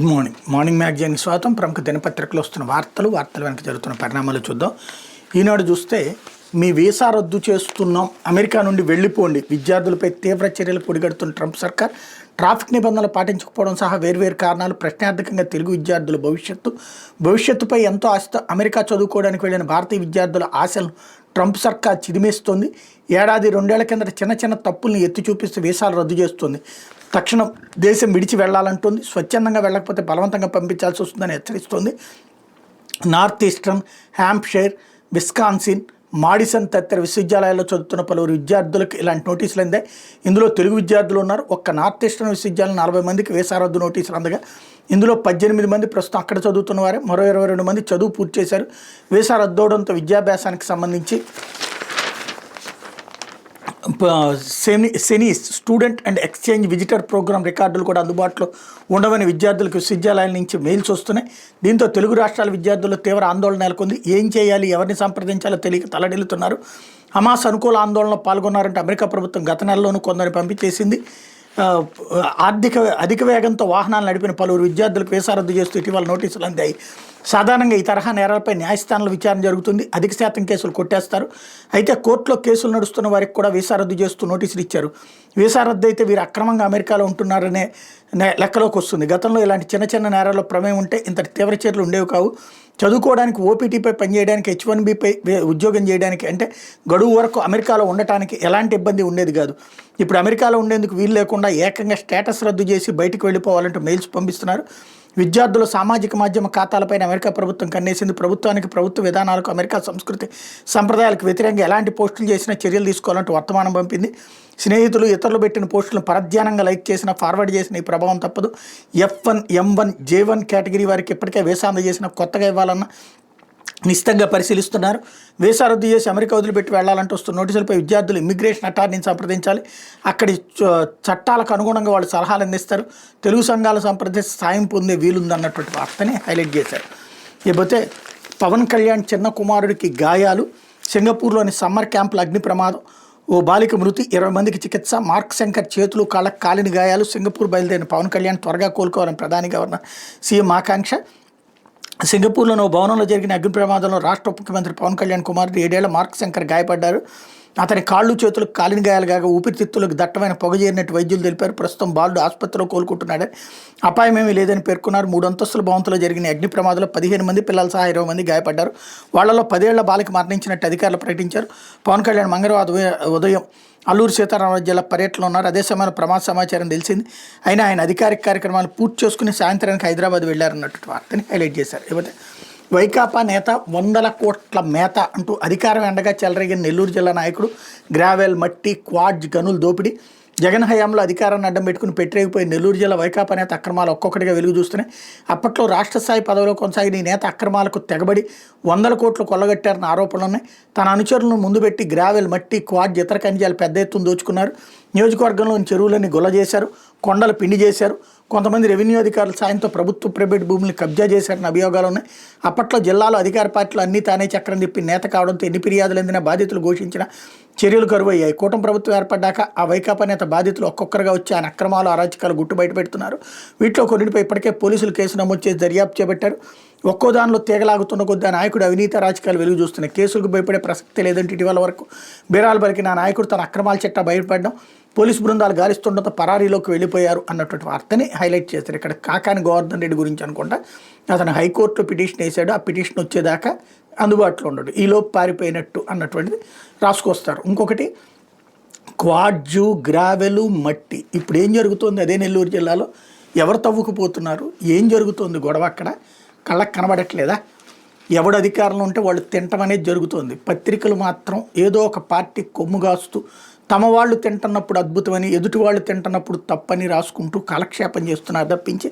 Good morning. Morning మ్యాగజైన్కి స్వాగతం. ప్రముఖ దినపత్రికలు వస్తున్న వార్తలు వెనక జరుగుతున్న పరిణామాలు చూద్దాం. ఈనాడు చూస్తే మీ వీసా రద్దు చేస్తున్నాం, అమెరికా నుండి వెళ్ళిపోండి, విద్యార్థులపై తీవ్ర చర్యలు పొడిగడుతున్న ట్రంప్ సర్కార్, ట్రాఫిక్ నిబంధనలు పాటించకపోవడం సహా వేర్వేరు కారణాలు ప్రశ్నార్థకంగా తెలుగు విద్యార్థుల భవిష్యత్తుపై ఎంతో ఆశతో అమెరికా చదువుకోవడానికి వెళ్ళిన భారతీయ విద్యార్థుల ఆశలను ట్రంప్ సర్కార్ చిదిమేస్తోంది. ఏడాది 2 ఏళ్ల కిందట చిన్న తప్పుల్ని ఎత్తి చూపిస్తూ వీసాలు రద్దు చేస్తుంది. తక్షణం దేశం విడిచి వెళ్లాలంటుంది. స్వచ్ఛందంగా వెళ్ళకపోతే బలవంతంగా పంపించాల్సి వస్తుందని హెచ్చరిస్తోంది. North Eastern, Hampshire, Wisconsin, Madison తదితర విశ్వవిద్యాలయాల్లో చదువుతున్న పలువురు విద్యార్థులకు ఇలాంటి నోటీసులు అందాయి. ఇందులో తెలుగు విద్యార్థులు ఉన్నారు. ఒక్క నార్త్ ఈస్టర్న్ విశ్వవిద్యాలయం 40 మందికి వీసా రద్దు నోటీసులు అందగా ఇందులో 18 మంది ప్రస్తుతం అక్కడ చదువుతున్న వారే. మరో 22 మంది చదువు పూర్తి చేశారు. వీసా రద్దవడంతో విద్యాభ్యాసానికి సంబంధించి సెనీస్ student and exchange visitor program రికార్డులు కూడా అందుబాటులో ఉండవని విద్యార్థులకు విశ్వవిద్యాలయాల నుంచి మెయిల్స్ వస్తున్నాయి. దీంతో తెలుగు రాష్ట్రాల విద్యార్థుల్లో తీవ్ర ఆందోళన నెలకొంది. ఏం చేయాలి, ఎవరిని సంప్రదించాలో తెలియక తలడిల్లుతున్నారు. హమాస్ అనుకూల ఆందోళనలో పాల్గొన్నారంటే అమెరికా ప్రభుత్వం గత నెలలోనూ కొందరిని పంపించేసింది. అధిక వేగంతో వాహనాలు నడిపిన పలువురు విద్యార్థులకు వీసా రద్దు చేస్తూ ఇటీవల నోటీసులు అందాయి. సాధారణంగా ఈ తరహా నేరాలపై న్యాయస్థానంలో విచారణ జరుగుతుంది. అధిక శాతం కేసులు కొట్టేస్తారు. అయితే కోర్టులో కేసులు నడుస్తున్న వారికి కూడా వీసా రద్దు చేస్తూ నోటీసులు ఇచ్చారు. వీసా రద్దు అయితే వీరు అక్రమంగా అమెరికాలో ఉంటున్నారనే లెక్కలోకి వస్తుంది. గతంలో ఇలాంటి చిన్న నేరాల్లో ప్రమేయం ఉంటే ఇంత తీవ్ర చర్యలు ఉండేవి కావు. చదువుకోవడానికి, ఓపీటీపై పనిచేయడానికి, H1Bపై ఉద్యోగం చేయడానికి, అంటే గడువు వరకు అమెరికాలో ఉండటానికి ఎలాంటి ఇబ్బంది ఉండేది కాదు. ఇప్పుడు అమెరికాలో ఉండేందుకు వీలు లేకుండా ఏకంగా స్టేటస్ రద్దు చేసి బయటికి వెళ్ళిపోవాలంటూ మెయిల్స్ పంపిస్తున్నారు. విద్యార్థుల సామాజిక మాధ్యమ ఖాతాలపైన అమెరికా ప్రభుత్వం కన్నేసింది. ప్రభుత్వ విధానాలకు, అమెరికా సంస్కృతి సంప్రదాయాలకు వ్యతిరేకంగా ఎలాంటి పోస్టులు చేసినా చర్యలు తీసుకోవాలంటూ వర్తమానం పంపింది. స్నేహితులు ఇతరులు పెట్టిన పోస్టులను పరధ్యానంగా లైక్ చేసిన, ఫార్వర్డ్ చేసిన ఈ ప్రభావం తప్పదు. F1, M1, J1 కేటగిరీ వారికి ఇప్పటికే వీసా అందజేసిన, కొత్తగా ఇవ్వాలన్న నిశ్చితంగా పరిశీలిస్తున్నారు. వీసా రద్దు చేసి అమెరికా వదిలిపెట్టి వెళ్లాలంటూ వస్తున్న నోటీసులపై విద్యార్థులు ఇమ్మిగ్రేషన్ అటార్నీని సంప్రదించాలి. అక్కడి చట్టాలకు అనుగుణంగా వాళ్ళు సలహాలు అందిస్తారు. తెలుగు సంఘాల సంప్రదించి సాయం పొందే వీలుందన్నటువంటి వార్తని హైలైట్ చేశారు. ఇకపోతే పవన్ కళ్యాణ్ చిన్న కుమారుడికి గాయాలు, సింగపూర్లోని సమ్మర్ క్యాంపుల అగ్ని ప్రమాదం, ఓ బాలిక మృతి, 20 మందికి చికిత్స, మార్క్ శంకర్ చేతులు కాళ్ళకు కాలిన గాయాలు. సింగపూర్ బయలుదేరిన పవన్ కళ్యాణ్ త్వరగా కోలుకోవాలని ప్రధాని గవర్నర్ సీఎం ఆకాంక్ష. సింగపూర్లోని ఓ భవనంలో జరిగిన అగ్ని ప్రమాదంలో రాష్ట్ర ఉప ముఖ్యమంత్రి పవన్ కళ్యాణ్ కుమారుడు 7 ఏళ్ల మార్క్ శంకర్ గాయపడ్డారు. అతని కాళ్ళు, చేతులకు కాలిన గాయాలు కాగా ఊపిరితిత్తులకు దట్టమైన పొగ చేరినట్టు వైద్యులు తెలిపారు. ప్రస్తుతం బాలుడు ఆసుపత్రిలో కోలుకుంటున్నాడని, అపాయమేమీ లేదని పేర్కొన్నారు. 3 అంతస్తుల భవంతులో జరిగిన అగ్ని ప్రమాదంలో 15 మంది పిల్లలు సహా 20 మంది గాయపడ్డారు. వాళ్లలో 10 ఏళ్ల బాలిక మరణించినట్టు అధికారులు ప్రకటించారు. పవన్ కళ్యాణ్ మంగళవారం ఉదయం అల్లూరు సీతారామరాజు జిల్లా పర్యటనలో ఉన్నారు. అదే సమయంలో ప్రమాద సమాచారం తెలిసింది. అయినా ఆయన అధికారిక కార్యక్రమాలు పూర్తి చేసుకుని సాయంత్రానికి హైదరాబాద్ వెళ్లారన్నట్టు వార్తని హైలైట్ చేశారు. ఇకపోతే వైకాపా నేత 100 కోట్ల మేత అంటూ అధికారం ఎండగా చెలరేగిన నెల్లూరు జిల్లా నాయకుడు గ్రావెల్, మట్టి, క్వాడ్జ్ గనుల దోపిడీ. జగన్ హయాంలో అధికారాన్ని అడ్డం పెట్టుకుని పెట్టరేగిపోయి నెల్లూరు జిల్లా వైకాపా నేత అక్రమాలు ఒక్కొక్కటిగా వెలుగు చూస్తున్నాయి. అప్పట్లో రాష్ట్ర స్థాయి పదవిలో కొనసాగిన ఈ నేత అక్రమాలకు తెగబడి 100 కోట్లు కొల్లగట్టారన్న ఆరోపణలు ఉన్నాయి. తన అనుచరులను ముందు పెట్టి గ్రావెల్, మట్టి, క్వాడ్జ్, ఇతర ఖనిజాలు పెద్ద ఎత్తున దోచుకున్నారు. నియోజకవర్గంలోని చెరువులన్నీ గొల్ల చేశారు, కొండలు పిండి చేశారు. కొంతమంది రెవెన్యూ అధికారుల సాయంతో ప్రభుత్వ, ప్రైవేట్ భూముల్ని కబ్జా చేశారన్న అభియోగాలు ఉన్నాయి. అప్పట్లో జిల్లాలో అధికార పార్టీలు అన్నీ తానే చక్రం తిప్పి నేత కావడంతో ఎన్ని ఫిర్యాదులు అందినా బాధితులు ఘోషించిన చర్యలు కరువయ్యాయి. కూటమి ప్రభుత్వం ఏర్పడ్డాక ఆ వైకాపా నేత బాధితులు ఒక్కొక్కరుగా వచ్చి ఆయన అక్రమాలు, అరాచకాలు గుట్టు బయట పెడుతున్నారు. వీటిలో కొన్నిటిపై ఇప్పటికే పోలీసులు కేసు నమోదు చేసి దర్యాప్తు చేపట్టారు. ఒక్కో దానిలో తీగలాగుతున్న కొద్ది ఆ నాయకుడు అవినీతి రాజకీయాలు వెలుగు చూస్తున్నాయి. కేసులకు భయపడే ప్రసక్తి లేదంటే ఇటీవల వరకు బీరాలు పలికిన ఆ నాయకుడు తన అక్రమాల చట్టా బయటపడడం, పోలీసు బృందాలు గాలిస్తుండటంతో పరారీలోకి వెళ్ళిపోయారు అన్నటువంటి వార్తని హైలైట్ చేశారు. ఇక్కడ కాకాని గోవర్ధన్ రెడ్డి గురించి అనుకుంటా అతను హైకోర్టులో పిటిషన్ వేశాడు. ఆ పిటిషన్ వచ్చేదాకా అందుబాటులో ఉండడు, ఈలోపు పారిపోయినట్టు అన్నటువంటిది రాసుకొస్తారు. ఇంకొకటి క్వాడ్జు, గ్రావెలు, మట్టి. ఇప్పుడు ఏం జరుగుతుంది అదే నెల్లూరు జిల్లాలో? ఎవరు తవ్వుకుపోతున్నారు? ఏం జరుగుతుంది గొడవ? అక్కడ కళ్ళకు కనబడట్లేదా? ఎవడు అధికారంలో ఉంటే వాళ్ళు తింటం అనేది జరుగుతుంది. పత్రికలు మాత్రం ఏదో ఒక పార్టీ కొమ్ముగాస్తూ తమ వాళ్ళు తింటున్నప్పుడు అద్భుతమని, ఎదుటి వాళ్ళు తింటున్నప్పుడు తప్పని రాసుకుంటూ కాలక్షేపం చేస్తున్నారు తప్పించి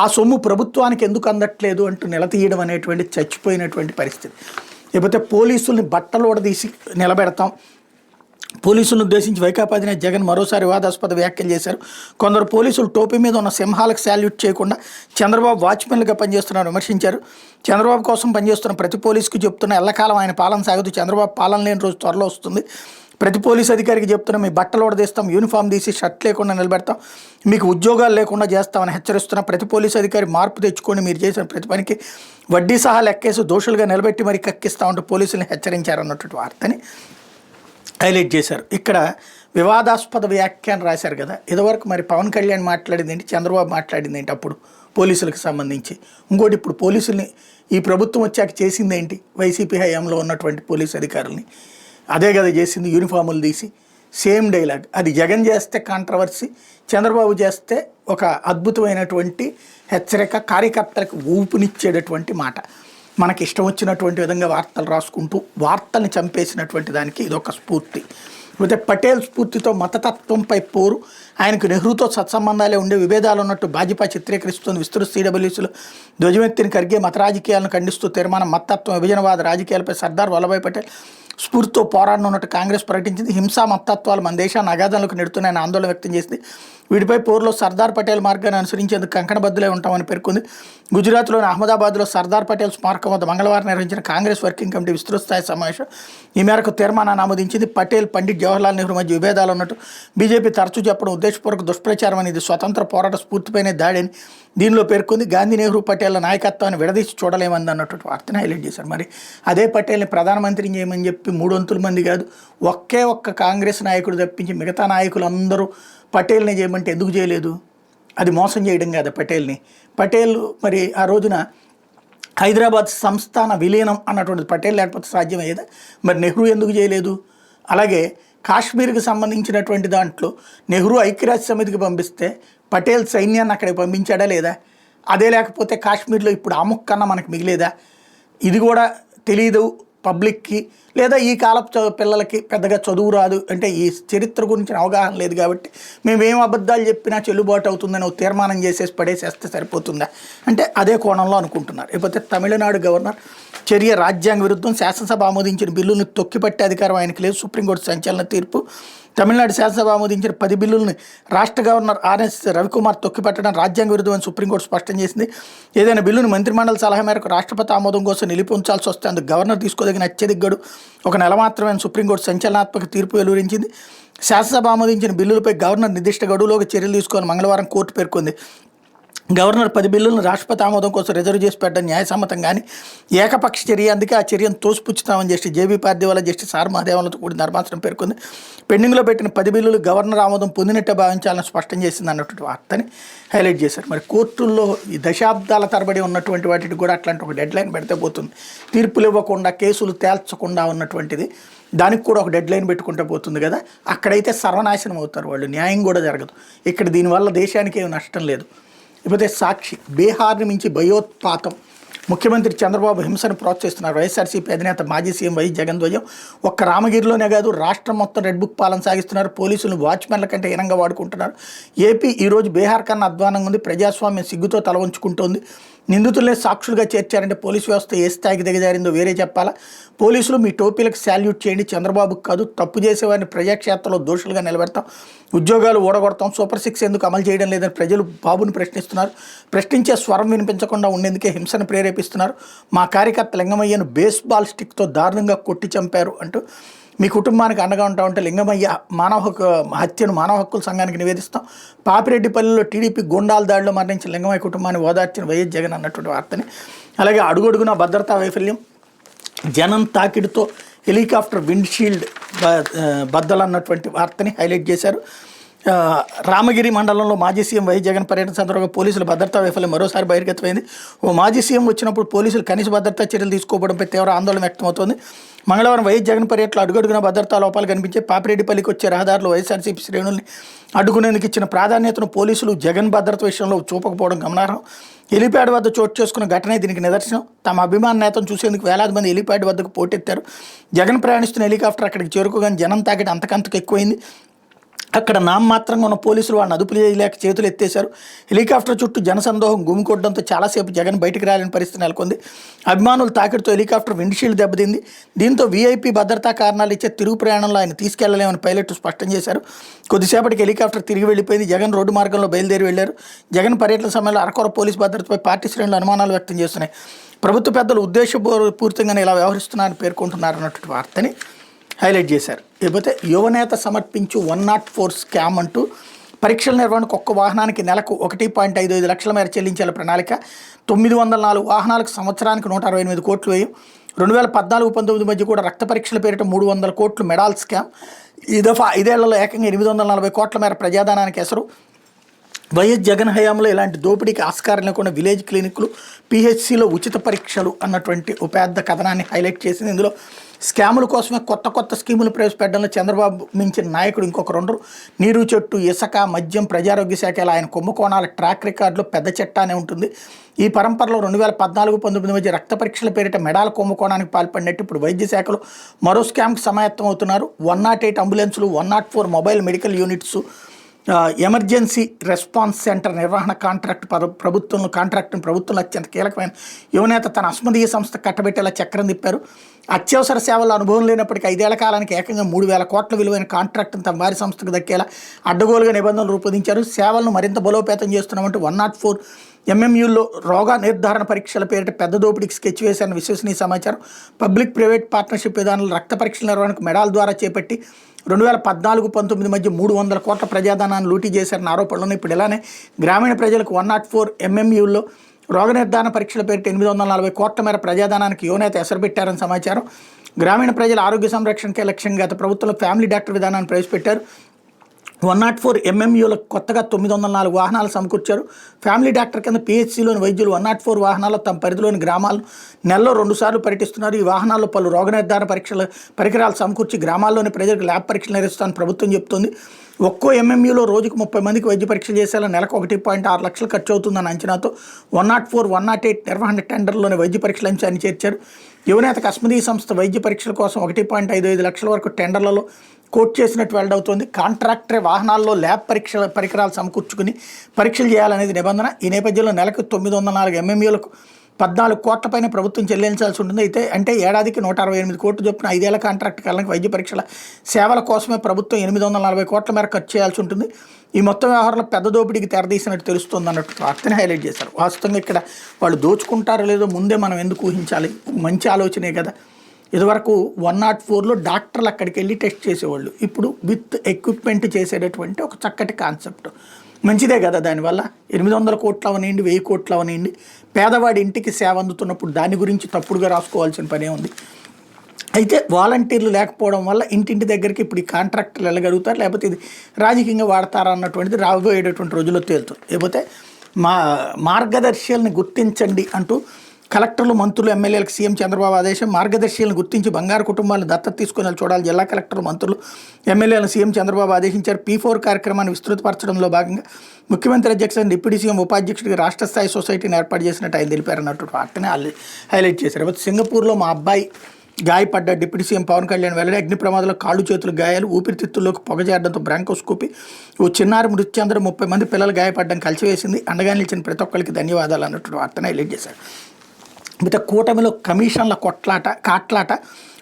ఆ సొమ్ము ప్రభుత్వానికి ఎందుకు అందట్లేదు అంటూ నిలదీయడం అనేటువంటి చచ్చిపోయినటువంటి పరిస్థితి. లేకపోతే పోలీసుల్ని బట్టలు తీసి నిలబెడతాం. పోలీసులను ఉద్దేశించి వైకాపా అధినేత జగన్ మరోసారి వివాదాస్పద వ్యాఖ్యలు చేశారు. కొందరు పోలీసులు టోపీ మీద ఉన్న సింహాలకు శాల్యూట్ చేయకుండా చంద్రబాబు వాచ్మెన్లుగా పనిచేస్తున్నారని విమర్శించారు. చంద్రబాబు కోసం పనిచేస్తున్న ప్రతి పోలీసుకు చెప్తున్న ఎల్లకాలం ఆయన పాలన సాగుతూ చంద్రబాబు పాలన లేని రోజు త్వరలో వస్తుంది. ప్రతి పోలీస్ అధికారికి చెప్తున్నాం, మీ బట్టలు ఉడదీస్తాం, యూనిఫామ్ తీసి షర్ట్ లేకుండా నిలబెడతాం, మీకు ఉద్యోగాలు లేకుండా చేస్తామని హెచ్చరిస్తున్నా. ప్రతి పోలీస్ అధికారి మార్పు తెచ్చుకొని మీరు చేసిన ప్రతి పనికి వడ్డీ సహా లెక్కేసి దోషులుగా నిలబెట్టి మరి కక్కిస్తామంటూ పోలీసులను హెచ్చరించారన్నటువంటి వార్తని హైలైట్ చేశారు. ఇక్కడ వివాదాస్పద వ్యాఖ్యానం రాశారు కదా. ఇదివరకు మరి పవన్ కళ్యాణ్ మాట్లాడింది ఏంటి, చంద్రబాబు మాట్లాడింది ఏంటి అప్పుడు పోలీసులకు సంబంధించి. ఇంకోటి ఇప్పుడు పోలీసుల్ని ఈ ప్రభుత్వం వచ్చాక చేసింది ఏంటి, వైసీపీ హయాంలో ఉన్నటువంటి పోలీసు అధికారుల్ని అదే కదా చేసింది, యూనిఫాములు తీసి. Same dialogue. అది జగన్ చేస్తే కాంట్రవర్సీ, చంద్రబాబు చేస్తే ఒక అద్భుతమైనటువంటి హెచ్చరిక, కార్యకర్తలకు ఊపునిచ్చేటటువంటి మాట. మనకి ఇష్టం వచ్చినటువంటి విధంగా వార్తలు రాసుకుంటూ వార్తల్ని చంపేసినటువంటి దానికి ఇదొక స్ఫూర్తి. అయితే పటేల్ స్ఫూర్తితో మతతత్వంపై పోరు, ఆయనకు నెహ్రూతో సత్సంబంధాలే ఉండే, విభేదాలు ఉన్నట్టు భాజపా చిత్రీకరిస్తుంది. విస్తృత CWCలో ధ్వజమెత్తిన ఖర్గే మత రాజకీయాలను ఖండిస్తూ తీర్మానం. మతతత్వం, విభజనవాద రాజకీయాలపై సర్దార్ వల్లభాయ్ పటేల్ స్ఫూర్తితో పోరాడనున్నట్టు కాంగ్రెస్ ప్రకటించింది. హింసా మతత్వాలు మన దేశాన్ని అగాధంలోకి నెడుతున్నాయని ఆందోళన వ్యక్తం చేసింది. వీటిపై పోరులో సర్దార్ పటేల్ మార్గాన్ని అనుసరించేందుకు కంకణబద్దులై ఉంటామని పేర్కొంది. గుజరాత్లోని అహ్మదాబాద్లో సర్దార్ పటేల్ స్మారకం వద్ద మంగళవారం నిర్వహించిన కాంగ్రెస్ వర్కింగ్ కమిటీ విస్తృత స్థాయి సమావేశం ఈ మేరకు తీర్మానాన్ని ఆమోదించింది. పటేల్, పండిట్ జవహర్లాల్ నెహ్రూ మధ్య విభేదాలు ఉన్నట్టు బీజేపీ తరచూ చెప్పడం ఉద్దేశపూర్వక దుష్ప్రచారం అనేది స్వతంత్ర పోరాట స్ఫూర్తిపైనే దాడిని దీనిలో పేర్కొంది. గాంధీ, నెహ్రూ, పటేళ్ల నాయకత్వాన్ని విడదీసి చూడలేమంది అన్నటువంటి వార్తను హైలైట్ చేశారు. మరి అదే పటేల్ని ప్రధానమంత్రిని చేయమని చెప్పి 300 మంది కాదు, ఒక్క కాంగ్రెస్ నాయకుడు తప్పించి మిగతా నాయకులందరూ పటేల్ని చేయమంటే ఎందుకు చేయలేదు? అది మోసం చేయడం కాదు పటేల్ని. పటేల్ మరి ఆ రోజున హైదరాబాద్ సంస్థాన విలీనం అన్నటువంటిది పటేల్ లేకపోతే సాధ్యమయ్యేదా? మరి నెహ్రూ ఎందుకు చేయలేదు? అలాగే కాశ్మీర్కి సంబంధించినటువంటి దాంట్లో నెహ్రూ ఐక్యరాజ్య సమితికి పంపిస్తే పటేల్ సైన్యాన్ని అక్కడికి పంపించాడా లేదా? అదే లేకపోతే కాశ్మీర్లో ఇప్పుడు ఆ ముక్కన్నా మనకు మిగిలేదా? ఇది కూడా తెలియదు పబ్లిక్కి, లేదా ఈ కాలపు పిల్లలకి పెద్దగా చదువు రాదు, అంటే ఈ చరిత్ర గురించి అవగాహన లేదు కాబట్టి మేమేం అబద్ధాలు చెప్పినా చెల్లుబాటు అవుతుందని ఒక తీర్మానం చేసేసి పడేసేస్తే సరిపోతుందా అంటే అదే కోణంలో అనుకుంటున్నారు. లేకపోతే తమిళనాడు గవర్నర్ చర్య రాజ్యాంగ విరుద్ధం, శాసనసభ ఆమోదించిన బిల్లులను తొక్కిపట్టే అధికారం ఆయనకి లేదు, సుప్రీంకోర్టు సంచలన తీర్పు. తమిళనాడు శాసనసభ ఆమోదించిన 10 బిల్లుల్ని రాష్ట్ర గవర్నర్ RS రవికుమార్ తొక్కిపట్టడం రాజ్యాంగ విరుద్ధమని సుప్రీంకోర్టు స్పష్టం చేసింది. ఏదైనా బిల్లును మంత్రిమండలి సలహా మేరకు రాష్ట్రపతి ఆమోదం కోసం నిలిపి ఉంచాల్సి వస్తే అందుకు గవర్నర్ తీసుకోదగిన అత్యధిక గడువు 1 నెల మాత్రమే సుప్రీంకోర్టు సంచలనాత్మక తీర్పు వెలువరించింది. శాసనసభ ఆమోదించిన బిల్లులపై గవర్నర్ నిర్దిష్ట గడువులోకి చర్యలు తీసుకోవాలని మంగళవారం కోర్టు పేర్కొంది. గవర్నర్ 10 బిల్లులను రాష్ట్రపతి ఆమోదం కోసం రిజర్వ్ చేసి పెట్టడం న్యాయసమ్మతం కానీ ఏకపక్ష చర్య, అందుకే ఆ చర్యను తోసిపుచ్చుతామని justice JB Pardiwala, justice R మహదేవన్లతో కూడిన ధర్మాసనం పేర్కొంది. పెండింగ్లో పెట్టిన 10 బిల్లులు గవర్నర్ ఆమోదం పొందినట్టే భావించాలని స్పష్టం చేసింది అన్నటువంటి వార్తని హైలైట్ చేశారు. మరి కోర్టుల్లో ఈ దశాబ్దాల తరబడి ఉన్నటువంటి వాటికి కూడా అట్లాంటి ఒక డెడ్ లైన్ పెడితే పోతుంది. తీర్పులు ఇవ్వకుండా, కేసులు తేల్చకుండా ఉన్నటువంటిది దానికి కూడా ఒక డెడ్ లైన్ పెట్టుకుంటే పోతుంది కదా. అక్కడైతే సర్వనాశనం అవుతారు వాళ్ళు, న్యాయం కూడా జరగదు. ఇక్కడ దీనివల్ల దేశానికి ఏమి నష్టం లేదు. ఇకపోతే సాక్షి, బీహార్ని మించి భయోత్పాతం, ముఖ్యమంత్రి చంద్రబాబు హింసను ప్రోత్సహిస్తున్నారు. వైఎస్ఆర్సీపీ అధినేత మాజీ సీఎం వైఎస్ జగన్ ధ్వజం. ఒక్క రామగిరిలోనే కాదు, రాష్ట్రం మొత్తం రెడ్ బుక్ పాలన సాగిస్తున్నారు. పోలీసులు వాచ్మెన్ల కంటే హీనంగా వాడుకుంటున్నారు. ఏపీ ఈరోజు బీహార్ కన్నా అధ్వానంగా ఉంది. ప్రజాస్వామ్యం సిగ్గుతో తల వంచుకుంటోంది. నిందితులనే సాక్షులుగా చేర్చారంటే పోలీసు వ్యవస్థ ఏ స్థాయికి దిగజారిందో వేరే చెప్పాలా. పోలీసులు మీ టోపీలకు శాల్యూట్ చేయండి, చంద్రబాబుకు కాదు. తప్పు చేసేవారిని ప్రజాక్షేత్రంలో దోషులుగా నిలబెడతాం, ఉద్యోగాలు ఓడగొడతాం. సూపర్ 6 ఎందుకు అమలు చేయడం లేదని ప్రజలు బాబుని ప్రశ్నిస్తున్నారు. ప్రశ్నించే స్వరం వినిపించకుండా ఉండేందుకే హింసను ప్రేరేపిస్తున్నారు. మా కార్యకర్త లింగమయ్యను బేస్బాల్ స్టిక్తో దారుణంగా కొట్టి చంపారు అంటూ మీ కుటుంబానికి అండగా ఉంటామంటే లింగమయ్య హత్యను మానవ హక్కుల సంఘానికి నివేదిస్తాం. పాపిరెడ్డిపల్లిలో టీడీపీ గుండాల దాడిలో మరణించిన లింగమయ్య కుటుంబాన్ని ఓదార్చిన వైఎస్ జగన్ అన్నటువంటి వార్తని, అలాగే అడుగడుగున భద్రతా వైఫల్యం, జనం తాకిడితో హెలికాప్టర్ విండ్షీల్డ్ బద్దలన్నటువంటి వార్తని హైలైట్ చేశారు. రామగిరి మండలంలో మాజీ సీఎం వైఎస్ జగన్ పర్యటన సందర్భంగా పోలీసుల భద్రతా వైఫల్యం మరోసారి బహిర్గతమైంది. ఓ మాజీ సీఎం వచ్చినప్పుడు పోలీసులు కనీస భద్రతా చర్యలు తీసుకోవడంపై తీవ్ర ఆందోళన వ్యక్తమవుతోంది. మంగళవారం వైఎస్ జగన్ పర్యటనలో అడుగడుగున భద్రతా లోపాలు కనిపించే పాపిరెడ్డిపల్లికి వచ్చే రహదారులు వైఎస్ఆర్సీపీ శ్రేణుల్ని అడ్డుకునేందుకు ఇచ్చిన ప్రాధాన్యతను పోలీసులు జగన్ భద్రత విషయంలో చూపకపోవడం గమనార్హం. హెలిప్యాడ్ వద్ద చోటు చేసుకున్న ఘటనే దీనికి నిదర్శనం. తమ అభిమాన నేతను చూసేందుకు వేలాది మంది హెలిప్యాడ్ వద్దకు పోటెత్తారు. జగన్ ప్రయాణిస్తున్న హెలికాప్టర్ అక్కడికి చేరుకోగానే జనం తాకిడి అంతకంతకు ఎక్కువైంది. అక్కడ నామమాత్రంగా ఉన్న పోలీసులు వాళ్ళని అదుపులు చేయలేక చేతులు ఎత్తేశారు. హెలికాప్టర్ చుట్టూ జనసందోహం గుమికొట్టడంతో చాలాసేపు జగన్ బయటకు రాలేని పరిస్థితి నెలకొంది. అభిమానులు తాకిడితో హెలికాప్టర్ విండ్షీల్డ్ దెబ్బతింది. దీంతో వీఐపీ భద్రతా కారణాలు ఇచ్చే తిరుగు ప్రయాణంలో ఆయన తీసుకెళ్లలేమని పైలట్ స్పష్టం చేశారు. కొద్దిసేపటికి హెలికాప్టర్ తిరిగి వెళ్ళిపోయింది. జగన్ రోడ్డు మార్గంలో బయలుదేరి వెళ్లారు. జగన్ పర్యటన సమయంలో అరకొర పోలీసు భద్రతపై పార్టీ శ్రేణులు అనుమానాలు వ్యక్తం చేస్తున్నాయి. ప్రభుత్వ పెద్దలు ఉద్దేశపూర్వకంగానే ఇలా వ్యవహరిస్తున్నారని పేర్కొంటున్నారు అన్నటువంటి వార్తని హైలైట్ చేశారు. లేకపోతే యువనేత సమర్పించు 104 స్కామ్ అంటూ పరీక్షల నిర్వహణకు ఒక్క వాహనానికి నెలకు 1.55 లక్షల మేర చెల్లించాల ప్రణాళిక. 904 వాహనాలకు సంవత్సరానికి 168 కోట్లు వ్యయం. 2014-19 మధ్య కూడా రక్త పరీక్షల పేరిట 300 కోట్లు మెడాల్ స్కామ్. ఈ దఫా 5 ఏళ్లలో ఏకంగా 840 కోట్ల మేర ప్రజాధనానికి ఎసరు. వైఎస్ జగన్ హయాంలో ఇలాంటి దోపిడీకి ఆస్కారం లేకుండా విలేజ్ క్లినిక్లు, పిహెచ్సిలో ఉచిత పరీక్షలు అన్నటువంటి ఒక పెద్ద కథనాన్ని హైలైట్ చేసింది. ఇందులో స్కాముల కోసమే కొత్త స్కీములు ప్రవేశపెట్టడంలో చంద్రబాబు మించిన నాయకుడు ఇంకొకరు ఉండరు. నీరు చెట్టు, ఇసుక, మద్యం, ప్రజారోగ్య శాఖ ఇలా ఆయన కుంభకోణాల ట్రాక్ రికార్డులో పెద్ద చట్టానే ఉంటుంది. ఈ పరంపరలో 2014-19 మధ్య రక్త పరీక్షల పేరిట మెడాల కుంభకోణానికి పాల్పడినట్టు ఇప్పుడు వైద్య శాఖలో మరో స్కామ్కి సమాయత్తం అవుతున్నారు. 108 అంబులెన్సులు, 104 mobile medical units, emergency response centre నిర్వహణ ప్రభుత్వంలో అత్యంత కీలకమైన యువనేత తన అస్మదీయ సంస్థ కట్టబెట్టేలా చక్రం తిప్పారు. అత్యవసర సేవల అనుభవం లేనప్పటికీ 5 ఏళ్ల కాలానికి ఏకంగా 3,000 కోట్ల విలువైన కాంట్రాక్టును తమ వారి సంస్థకు దక్కేలా అడ్డగోలుగా నిబంధనలు రూపొందించారు. సేవలను మరింత బలోపేతం చేస్తున్నామంటూ 104 ఎంఎంయూల్లో రోగ నిర్ధారణ పరీక్షల పేరిట పెద్ద దోపిడీకి స్కెచ్ వేశారని విశ్వసనీయ సమాచారం. పబ్లిక్ ప్రైవేట్ పార్ట్నర్షిప్ విధానంలో రక్త పరీక్షల నిర్వహణకు మెడాల్ ద్వారా చేపట్టి 2014-19 మధ్య 300 కోట్ల ప్రజాధనాన్ని లూటీ చేశారన్న ఆరోపణలను ఇప్పుడు ఇలానే గ్రామీణ ప్రజలకు 104 ఎంఎంయూల్లో రోగ నిర్ధారణ పరీక్షల పేరిట 840 కోట్ల మేర ప్రజాధనానికి యువనేత ఎసరుపెట్టారని సమాచారం. గ్రామీణ ప్రజల ఆరోగ్య సంరక్షణకే లక్ష్యంగా గత ప్రభుత్వంలో ఫ్యామిలీ డాక్టర్ విధానాన్ని ప్రవేశపెట్టారు. 104 ఎంఎంయూలకు కొత్తగా 904 వాహనాలు సమకూర్చారు. ఫ్యామిలీ డాక్టర్ కింద పిహెచ్సిలోని వైద్యులు 104 వాహనాల్లో తమ పరిధిలోని గ్రామాలను నెలలో 2 సార్లు పర్యటిస్తున్నారు. ఈ వాహనాల్లో పలు రోగ నిర్ధారణ పరికరాలు సమకూర్చి గ్రామాల్లోని ప్రజలకు ల్యాబ్ పరీక్షలు నిర్వహిస్తామని ప్రభుత్వం చెబుతోంది. ఒక్కో ఎంఎంయూలో రోజుకు 30 మందికి వైద్య పరీక్షలు చేసేలా నెలకు 1.6 లక్షలు ఖర్చు అవుతుందన్న అంచనాతో 104, 108 నిర్వహణ టెండర్లోని వైద్య పరీక్షల అంశాన్ని చేర్చారు. యువనేతకు అస్మదీయ సంస్థ వైద్య పరీక్షల కోసం 1.55 లక్షల వరకు టెండర్లలో కోట్ చేసినట్టు వెల్లడవుతోంది. కాంట్రాక్టరే వాహనాల్లో ల్యాబ్ పరికరాలు సమకూర్చుకుని పరీక్షలు చేయాలనేది నిబంధన. ఈ నేపథ్యంలో నెలకు 904 ఎంఎంయూలకు 14 కోట్ల పైన ప్రభుత్వం చెల్లించాల్సి ఉంటుంది. అయితే అంటే ఏడాదికి 168 కోట్లు చొప్పున 5 ఏళ్ల కాంట్రాక్ట్ కాలానికి వైద్య పరీక్షల సేవల కోసమే ప్రభుత్వం 840 కోట్ల మేర ఖర్చు చేయాల్సి ఉంటుంది. ఈ మొత్తం వ్యవహారంలో పెద్ద దోపిడీకి తెరదీసినట్టు తెలుస్తుంది అన్నట్టు వార్తని హైలైట్ చేశారు. వాస్తవంగా ఇక్కడ వాళ్ళు దోచుకుంటారో లేదో ముందే మనం ఎందుకు ఊహించాలి? మంచి ఆలోచనే కదా. ఇదివరకు 104లో డాక్టర్లు అక్కడికి వెళ్ళి టెస్ట్ చేసేవాళ్ళు, ఇప్పుడు విత్ ఎక్విప్మెంట్ చేసేటటువంటి ఒక చక్కటి కాన్సెప్ట్. మంచిదే కదా. దానివల్ల 800 కోట్లు అవనివ్వండి, 1000 కోట్లు అవనివ్వండి, పేదవాడి ఇంటికి సేవ అందుతున్నప్పుడు దాని గురించి తప్పుడుగా రాసుకోవాల్సిన పనే ఉంది. అయితే వాలంటీర్లు లేకపోవడం వల్ల ఇంటింటి దగ్గరికి ఇప్పుడు ఈ కాంట్రాక్టర్లు వెళ్ళగలుగుతారు, లేకపోతే ఇది రాజకీయంగా వాడతారా అన్నటువంటిది రాబోయేటటువంటి రోజుల్లో తేలుతుంది. లేకపోతే మార్గదర్శుల్ని గుర్తించండి అంటూ కలెక్టర్లు, మంత్రులు, ఎమ్మెల్యేలకు సీఎం చంద్రబాబు ఆదేశం. మార్గదర్శులను గుర్తించి బంగారు కుటుంబాలను దత్తత తీసుకుని చూడాలి. జిల్లా కలెక్టర్లు, మంత్రులు, ఎమ్మెల్యేలను సీఎం చంద్రబాబు ఆదేశించారు. P4 కార్యక్రమాన్ని విస్తృతపరచడంలో భాగంగా ముఖ్యమంత్రి అధ్యక్షతన డిప్యూటీ సీఎం ఉపాధ్యక్షుడికి రాష్ట్ర స్థాయి సొసైటీని ఏర్పాటు చేసినట్టు ఆయన తెలిపారన్నట్టు వార్తని హైలైట్ చేశారు. సింగపూర్లో మా అబ్బాయి గాయపడ్డ డిప్యూటీ సీఎం పవన్ కళ్యాణ్ వెల్లడి. అగ్ని ప్రమాదంలో కాళ్ళు చేతులు గాయాలు, ఊపిరితిత్తుల్లోకి పొగ చేరడంతో బ్రాంకోస్కోపీ. ఓ చిన్నారి మృతి చెందడం, 30 మంది పిల్లలు గాయపడడం కలిసివేసింది. అండగా నిలిచిన ప్రతి ఒక్కరికి ధన్యవాదాలు అన్నట్టు వార్తని హైలైట్ చేశారు. అయితే కూటమిలో కమిషన్ల కాట్లాట.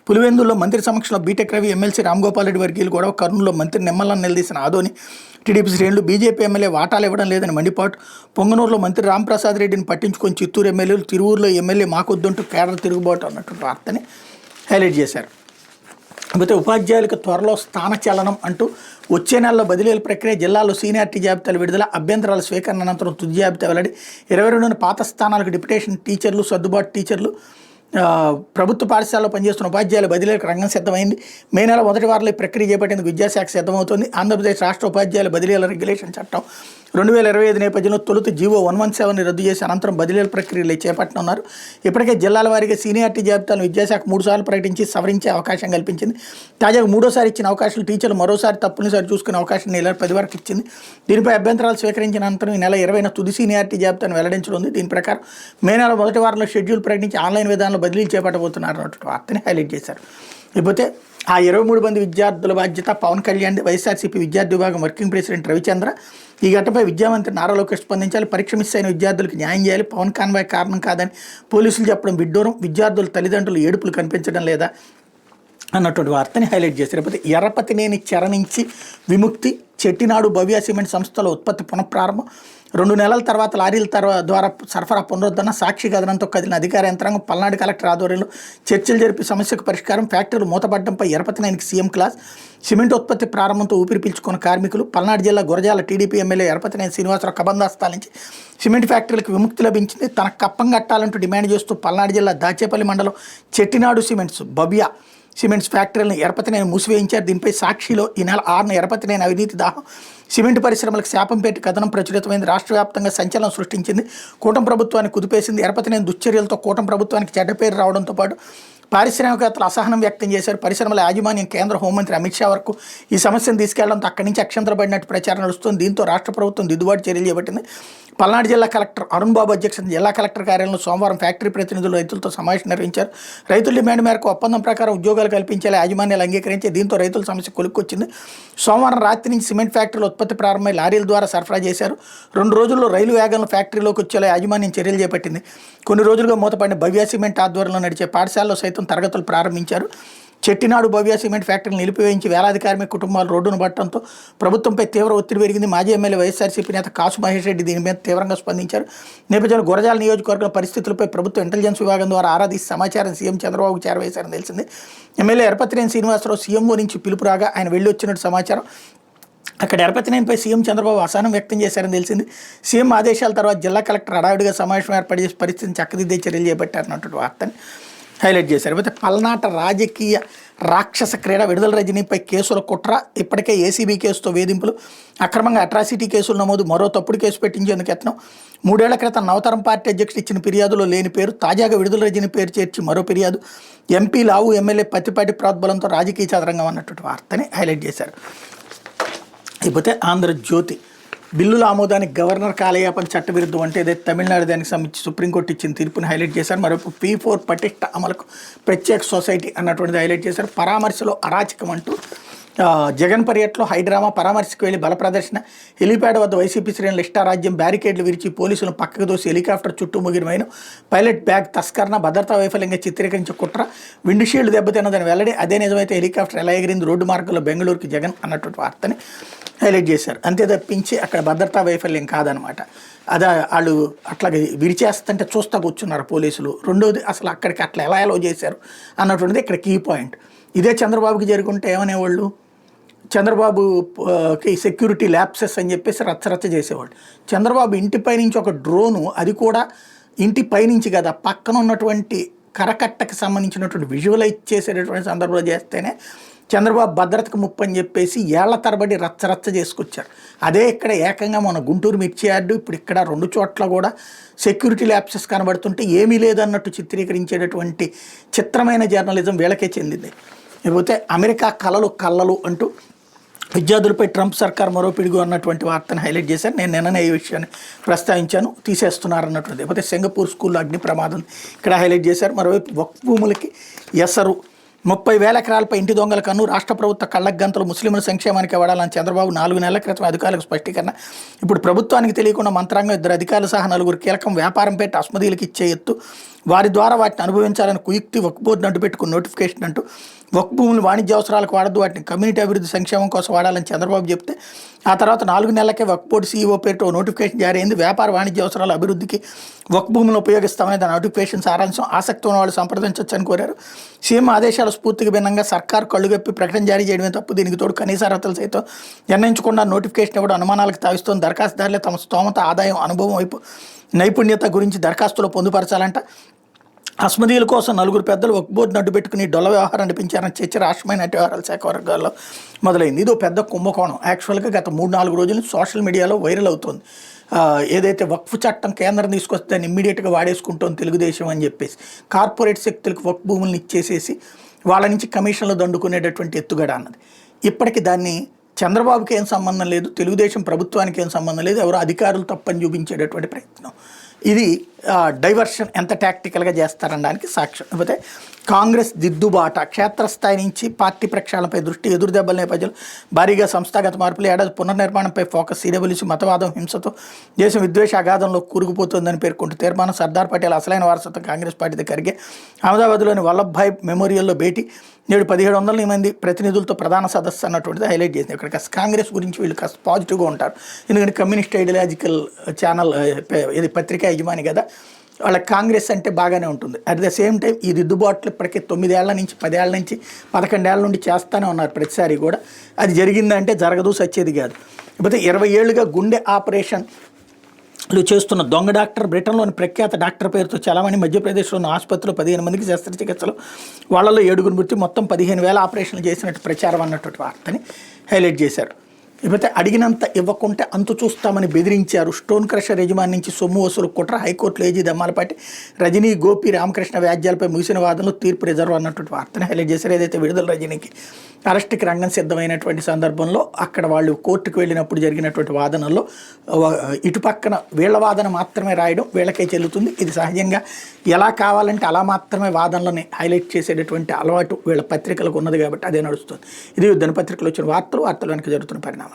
పులివెందుల్లో మంత్రి సమక్షంలో బీటెక్ రవి, ఎమ్మెల్సీ రామ్గోపాల్ రెడ్డి వర్గీయులు గొడవ. కర్నూలులో మంత్రి నిమ్మలను నిలదీసిన ఆదోని. టీడీపీ శ్రేణులు బీజేపీ ఎమ్మెల్యే వాటాలు ఇవ్వడం లేదని మండిపాటు. పొంగనూరులో మంత్రి రాంప్రసాద్ రెడ్డిని పట్టించుకొని చిత్తూరు ఎమ్మెల్యేలు, తిరువూరులో ఎమ్మెల్యే మాకొద్దంటూ కేడర్ తిరుగుబాటు అన్నటువంటి వార్తని హైలైట్ చేశారు. అయితే ఉపాధ్యాయులకు త్వరలో స్థానచలనం అంటూ వచ్చే నెలలో బదిలీల ప్రక్రియ. జిల్లాలో సీనియారిటీ జాబితాలు విడుదల. అభ్యంతరాల స్వీకరణ అనంతరం తుది జాబితా వెల్లడి. 22 పాత స్థానాలకు డిప్యుటేషన్ టీచర్లు, సర్దుబాటు టీచర్లు. ప్రభుత్వ పాఠశాలలో పనిచేస్తున్న ఉపాధ్యాయుల బదిలీలకు రంగం సిద్ధమైంది. మే నెల మొదటి వారంలో ఈ ప్రక్రియ చేపట్టేందుకు విద్యాశాఖ సిద్ధమవుతుంది. ఆంధ్రప్రదేశ్ రాష్ట్ర ఉపాధ్యాయుల బదిలీల రెగ్యులేషన్ చట్టం 2025 నేపథ్యంలో తొలుత జీవో 117ని రద్దు చేసి అనంతరం బదిలీల ప్రక్రియలు చేపట్టనున్నారు. ఇప్పటికే జిల్లాల వారీగా సీనియారిటీ జాబితాలను విద్యాశాఖ 3 సార్లు ప్రకటించి సవరించే అవకాశం కల్పించింది. తాజాగా 3వ ఇచ్చిన అవకాశాలు టీచర్లు మరోసారి తప్పుని సరి చూసుకునే అవకాశం నెల 10 వరకు ఇచ్చింది. దీనిపై అభ్యంతరాలు స్వీకరించిన అనంతరం ఈ నెల 20న తుది సీనియారిటీ జాబితాను వెల్లడించనుంది. దీని ప్రకారం మే నెల మొదటి వారంలో షెడ్యూల్ ప్రకటించి ఆన్లైన్ విధానంలో బదిలీలు చేపట్టబోతున్నారు అన్నట్టు వార్తని హైలైట్ చేశారు. ఇకపోతే ఆ 23 మంది విద్యార్థుల బాధ్యత పవన్ కళ్యాణ్. వైఎస్ఆర్సీపీ విద్యార్థి విభాగం వర్కింగ్ ప్రెసిడెంట్ రవిచంద్ర. ఈ ఘటనపై విద్యామంత్రి నారా లోకేష్ స్పందించాలి. పరీక్ష మిస్ అయిన విద్యార్థులకు న్యాయం చేయాలి. పవన్ కాన్వాయ్ కారణం కాదని పోలీసులు చెప్పడం విడ్డూరం. విద్యార్థుల తల్లిదండ్రులు ఏడుపులు కనిపించడం లేదా అన్నటువంటి వార్తని హైలైట్ చేశారు. లేకపోతే ఎర్రపతినేని చెర నుంచి విముక్తి. చెట్టినాడు భవ్య సిమెంట్ సంస్థలో ఉత్పత్తి పునఃప్రారంభం. 2 నెలల తర్వాత లారీల ద్వారా సరఫరా పునరుద్ధరణ. సాక్షి కథనంతో కదిలిన అధికార యంత్రాంగం. పల్నాడు కలెక్టర్ ఆధ్వర్యంలో చర్చలు జరిపి సమస్యకు పరిష్కారం. ఫ్యాక్టరీలు మూతపడడంపై ఎరపతినేనికి సీఎం క్లాస్. సిమెంట్ ఉత్పత్తి ప్రారంభంతో ఊపిరి పీల్చుకున్న కార్మికులు. పల్నాడు జిల్లా గురజాల టీడీపీ ఎమ్మెల్యే ఎరపతినేని శ్రీనివాసరావు కబందాస్తాల నుంచి సిమెంట్ ఫ్యాక్టరీలకు విముక్తి లభించింది. తనకు కప్పం కట్టాలంటూ డిమాండ్ చేస్తూ పల్నాడు జిల్లా దాచేపల్లి మండలం చెట్టినాడు సిమెంట్స్ భవ్య సిమెంట్స్ ఫ్యాక్టరీలను ఎరపతినేని మూసివేయించారు. దీనిపై సాక్షిలో ఈ నెల 6న ఎరపతినేని అవినీతి దాహం సిమెంట్ పరిశ్రమలకు శాపం పెట్టి కథనం ప్రచురితమైంది. రాష్ట్ర వ్యాప్తంగా సంచలనం సృష్టించింది. కూటమి ప్రభుత్వాన్ని కుదిపేసింది. ఎరపతినేని దుశ్చర్యలతో కూటమి ప్రభుత్వానికి చెడ్డ పేరు రావడంతో పాటు పారిశ్రామికవేత్తలు అసహనం వ్యక్తం చేశారు. పరిశ్రమల యాజమాన్యం కేంద్ర హోంమంత్రి అమిత్ షా వరకు ఈ సమస్యను తీసుకెళ్లడంతో అక్కడి నుంచి అక్షంతలు పడినట్టు ప్రచారం నడుస్తుంది. దీంతో రాష్ట్ర ప్రభుత్వం దిద్దుబాటు చర్యలు చేపట్టింది. పల్నాడు జిల్లా కలెక్టర్ అరుణ్ బాబు అధ్యక్షతన జిల్లా కలెక్టర్ కార్యాలయంలో సోమవారం ఫ్యాక్టరీ ప్రతినిధులు రైతులతో సమావేశం నిర్వహించారు. రైతుల డిమాండ్ మేరకు ఒప్పందం ప్రకారం ఉద్యోగాలు కల్పించేలా యాజమాన్యాలు అంగీకరించి దీంతో రైతుల సమస్య కొలుక్కొచ్చింది. సోమవారం రాత్రి నుంచి సిమెంట్ ఫ్యాక్టరీలో ఉత్పత్తి ప్రారంభమై లారీల ద్వారా సరఫరా చేశారు. 2 రోజుల్లో రైలు వేగంలో ఫ్యాక్టరీలోకి వచ్చేలా యాజమాన్యం చర్యలు చేపట్టింది. కొన్ని రోజులుగా మూతపడిన భవ్య సిమెంట్ ఆధ్వర్యంలో నడిచే పాఠశాలలో సైతం తరగతులు ప్రారంభించారు. చెట్టినాడు భవ్య సిమెంట్ ఫ్యాక్టరీని నిలిపివేయించి వేలాది కార్మిక కుటుంబాలు రోడ్డును పట్టడంతో ప్రభుత్వంపై తీవ్ర ఒత్తిడి పెరిగింది. మాజీ ఎమ్మెల్యే వైఎస్ఆర్సీపీ నేత కాసు మహేష్ రెడ్డి దీని మీద తీవ్రంగా స్పందించారు. నేపథ్యంలో గురజాల నియోజకవర్గం పరిస్థితులపై ప్రభుత్వ ఇంటెలిజెన్స్ విభాగం ద్వారా ఆరాధించి సమాచారం సీఎం చంద్రబాబుకు చేరవేశారని తెలిసింది. ఎమ్మెల్యే ఎరపతినేని శ్రీనివాసరావు సీఎంఓ నుంచి పిలుపు రాగా ఆయన వెళ్ళి వచ్చినట్టు సమాచారం. అక్కడ ఎరపతినేనిపై సీఎం చంద్రబాబు అసహనం వ్యక్తం చేశారని తెలిసింది. సీఎం ఆదేశాల తర్వాత జిల్లా కలెక్టర్ హడావిడిగా సమావేశం ఏర్పాటు చేసి పరిస్థితిని చక్కదిద్దే చర్యలు చేపట్టారన్నటువంటి వార్తని హైలైట్ చేశారు. అయితే పల్నాట రాజకీయ రాక్షస క్రీడ విడుదల రజనీపై కేసుల కుట్ర. ఇప్పటికే ఏసీబీ కేసుతో వేధింపులు. అక్రమంగా అట్రాసిటీ కేసులు నమోదు. మరో తప్పుడు కేసు పెట్టించేందుకు యత్నం. 3 ఏళ్ల క్రితం నవతరం పార్టీ అధ్యక్షుడు ఇచ్చిన ఫిర్యాదులో లేని పేరు. తాజాగా విడుదల రజనీ పేరు చేర్చి మరో ఫిర్యాదు. ఎంపీ లావు ఎమ్మెల్యే పత్తిపాటి ప్రోద్బలంతో రాజకీయ చదరంగం అన్నటువంటి వార్తని హైలైట్ చేశారు. ఇకపోతే ఆంధ్రజ్యోతి బిల్లుల ఆమోదానికి గవర్నర్ కాలయాపన చట్టవిరుద్ధం అంటే ఏదైతే తమిళనాడు దానికి సంబంధించి సుప్రీంకోర్టు ఇచ్చిన తీర్పుని హైలైట్ చేశారు. మరోపు P4 పటిష్ట అమలుకు ప్రత్యేక సొసైటీ అన్నటువంటిది హైలైట్ చేశారు. పరామర్శలో అరాచకం అంటూ జగన్ పర్యటనలో హైడ్రామా. పరామర్శకు వెళ్లి బల ప్రదర్శన. హెలీప్యాడ్ వద్ద వైసీపీ శ్రేణులు ఇష్టారాజ్యం. బ్యారికేడ్లు విరిచి పోలీసులను పక్కకు దోసి హెలికాప్టర్ చుట్టూ ముగిరిమైన పైలట్ బ్యాగ్ తస్కరణ. భద్రతా వైఫల్యంగా చిత్రీకరించే కుట్ర. విండ్షీల్డ్ దెబ్బతిన్నదని వెల్లడి. అదే నిజమైతే హెలికాప్టర్ ఎలా ఎగిరింది రోడ్డు మార్గంలో బెంగళూరుకి జగన్ అన్నటువంటి వార్తని హైలైట్ చేశారు. అంతే తప్పించి అక్కడ భద్రతా వైఫల్యం కాదనమాట. అదే వాళ్ళు అట్లాగే విరిచేస్తుంటే చూస్తా కూర్చున్నారు పోలీసులు. రెండోది అసలు అక్కడికి అట్లా ఎలా అలౌ చేశారు అన్నటువంటిది ఇక్కడ కీ పాయింట్. ఇదే చంద్రబాబుకి జరుగుంటే ఏమనేవాళ్ళు, చంద్రబాబుకి సెక్యూరిటీ ల్యాప్సెస్ అని చెప్పేసి రచ్చరచ్చ చేసేవాళ్ళు. చంద్రబాబు ఇంటిపై నుంచి ఒక డ్రోను, అది కూడా ఇంటి పైనుంచి కదా పక్కన ఉన్నటువంటి కరకట్టకి సంబంధించినటువంటి విజువలైజ్ చేసేటటువంటి సందర్భంలో చేస్తేనే చంద్రబాబు భద్రతకు ముప్పు అని చెప్పేసి ఏళ్ల తరబడి రచ్చరచ్చ చేసుకొచ్చారు. అదే ఇక్కడ ఏకంగా మన గుంటూరు మిర్చి యార్డు, ఇప్పుడు ఇక్కడ 2 చోట్ల కూడా సెక్యూరిటీ ల్యాప్సెస్ కనబడుతుంటే ఏమీ లేదన్నట్టు చిత్రీకరించేటటువంటి చిత్రమైన జర్నలిజం వీళ్ళకే చెందింది. లేకపోతే అమెరికా కలలు అంటూ విద్యార్థులపై ట్రంప్ సర్కార్ మరో పిడుగు అన్నటువంటి వార్తను హైలైట్ చేశారు. నేను నిన్ననే ఈ విషయాన్ని ప్రస్తావించాను. తీసేస్తున్నారన్నటువంటి. లేకపోతే సింగపూర్ స్కూల్లో అగ్ని ప్రమాదం ఇక్కడ హైలైట్ చేశారు. మరోవైపు వక్ఫ్ భూములకి ఎసరు. 30,000 ఎకరాలపై ఇంటి దొంగల కన్ను. రాష్ట్ర ప్రభుత్వ కళ్ళకు గంతలు. ముస్లింల సంక్షేమానికి వాడాలని చంద్రబాబు 4 నెలల క్రితం అధికారులకు స్పష్టీకరణ. ఇప్పుడు ప్రభుత్వానికి తెలియకుండా మంత్రాంగం 2 అధికారులు సహా 4 కీలకం. వ్యాపారం పెట్టి అస్మదీలకు ఇచ్చే ఎత్తు. వారి ద్వారా వాటిని అనుభవించాలని కుయుక్తి. వక్ఫ్ బోర్డును అడ్డుపెట్టుకుని నోటిఫికేషన్ అంటూ వక్ఫ్ భూములు వాణిజ్య అవసరాలకు వాడద్దు, వాటిని కమ్యూనిటీ అభివృద్ధి సంక్షేమం కోసం వాడాలని చంద్రబాబు చెప్తే ఆ తర్వాత 4 నెలలకే వక్ఫ్ బోర్డు సీఈఓ పేరుతో నోటిఫికేషన్ జారీ అయింది. వ్యాపార వాణిజ్య అవసరాల అభివృద్ధికి వక్ఫ్ భూములను ఉపయోగిస్తామని దాని నోటిఫికేషన్ సారాంశం. ఆసక్తి ఉన్న వాళ్ళు సంప్రదించవచ్చని కోరారు. సీఎం ఆదేశాల స్ఫూర్తికి భిన్నంగా సర్కారు కళ్ళుగప్పి ప్రకటన జారీ చేయడమే తప్పు. దీనికి తోడు కనీస అర్హతలు సైతం నిర్ణయించకుండా నోటిఫికేషన్ ఇవ్వడం అనుమానాలకు తావిస్తోంది. దరఖాస్తుదారులే తమ స్తోమత, ఆదాయం, అనుభవం వైపు నైపుణ్యత గురించి దరఖాస్తులో పొందుపరచాలంట. అస్మదీయుల కోసం 4 పెద్దలు వక్ఫ్ బోర్డును అడ్డుపెట్టుకుని డొల్ల వ్యవహారం నడిపించారని చర్చ రాష్ట్రమైన వ్యవహారాల శాఖ వర్గాల్లో మొదలైంది. ఇదో పెద్ద కుంభకోణం. యాక్చువల్గా గత 3-4 రోజులు సోషల్ మీడియాలో వైరల్ అవుతుంది. ఏదైతే వక్ఫ్ చట్టం కేంద్రం తీసుకొస్తే దాన్ని ఇమ్మీడియట్గా వాడేసుకుంటోంది తెలుగుదేశం అని చెప్పేసి కార్పొరేట్ శక్తులకు వక్ఫ్ భూములను ఇచ్చేసేసి వాళ్ళ నుంచి కమిషన్లు దండుకునేటటువంటి ఎత్తుగడ అన్నది. ఇప్పటికి దాన్ని చంద్రబాబుకి ఏం సంబంధం లేదు, తెలుగుదేశం ప్రభుత్వానికి ఏం సంబంధం లేదు, ఎవరో అధికారులు తప్పని చూపించేటటువంటి ప్రయత్నం. ఇది డైవర్షన్ ఎంత టాక్టికల్గా చేస్తారనడానికి సాక్ష్యం. లేకపోతే కాంగ్రెస్ దిద్దుబాట క్షేత్రస్థాయి నుంచి పార్టీ ప్రక్షాళనపై దృష్టి ఎదురుదెబ్బల నేపథ్యంలో భారీగా సంస్థాగత మార్పులు ఏడాది పునర్నిర్మాణంపై ఫోకస్ సిడబ్ల్యూసీ మతవాదం హింసతో దేశం విద్వేష అగాధంలో కూరుకుపోతోందని పేర్కొంటూ తీర్మానం సర్దార్ పటేల్ అసలైన వారసత్వం కాంగ్రెస్ పార్టీతో కరిగే అహ్మదాబాద్లోని వల్లభాయ్ మెమోరియల్లో భేటీ నేడు 1700 మంది ప్రతినిధులతో ప్రధాన సదస్సు అన్నటువంటిది హైలైట్ చేసింది. ఇక్కడ కాంగ్రెస్ గురించి వీళ్ళు కాస్త పాజిటివ్గా ఉంటారు, ఎందుకంటే కమ్యూనిస్ట్ ఐడియాలజికల్ ఛానల్ ఇది పత్రికా యజమాని కదా, వాళ్ళకి కాంగ్రెస్ అంటే బాగానే ఉంటుంది. అట్ ద సేమ్ టైం ఈ దిద్దుబాట్లు ఇప్పటికే 9 ఏళ్ల నుంచి 10 ఏళ్ల నుంచి 11 ఏళ్ల నుండి చేస్తూనే ఉన్నారు ప్రతిసారి కూడా. అది జరిగిందంటే జరగదు, సచ్చేది కాదు. కాకపోతే 20 ఏళ్ళుగా గుండె ఆపరేషన్లు చేస్తున్న దొంగ డాక్టర్, బ్రిటన్లోని ప్రఖ్యాత డాక్టర్ పేరుతో చలామణి, మధ్యప్రదేశ్లోని ఆసుపత్రిలో 15 మందికి శస్త్రచికిత్సలు, వాళ్ళలో 7 మృతి, మొత్తం 15,000 ఆపరేషన్లు చేసినట్టు ప్రచారం అన్నటువంటి వార్తని హైలైట్ చేశారు. ఇకపోతే అడిగినంత ఇవ్వకుంటే అంతు చూస్తామని బెదిరించారు. స్టోన్ క్రషర్ యజమాని నుంచి సొమ్ము వసూలు కుట్ర, హైకోర్టులో ఏజీ దమ్మాలపాటి, రజనీ గోపి రామకృష్ణ వ్యాజ్యాలపై ముగిసిన వాదనలు తీర్పు రిజర్వ్ అన్నటువంటి వార్తను హైలైట్ చేశారు. ఏదైతే విడుదల రజనీకి అరెస్ట్కి రంగం సిద్ధమైనటువంటి సందర్భంలో అక్కడ వాళ్ళు కోర్టుకు వెళ్ళినప్పుడు జరిగినటువంటి వాదనల్లో ఇటుపక్కన వీళ్ళ వాదన మాత్రమే రాయడం వీళ్ళకే చెల్లుతుంది. ఇది సహజంగా ఎలా కావాలంటే అలా మాత్రమే వాదనలని హైలైట్ చేసేటటువంటి అలవాటు వీళ్ళ పత్రికలకు ఉన్నది కాబట్టి అదే నడుస్తుంది. ఇది దినపత్రికలు వచ్చిన వార్తలు వెనక జరుగుతున్న పరిణామం.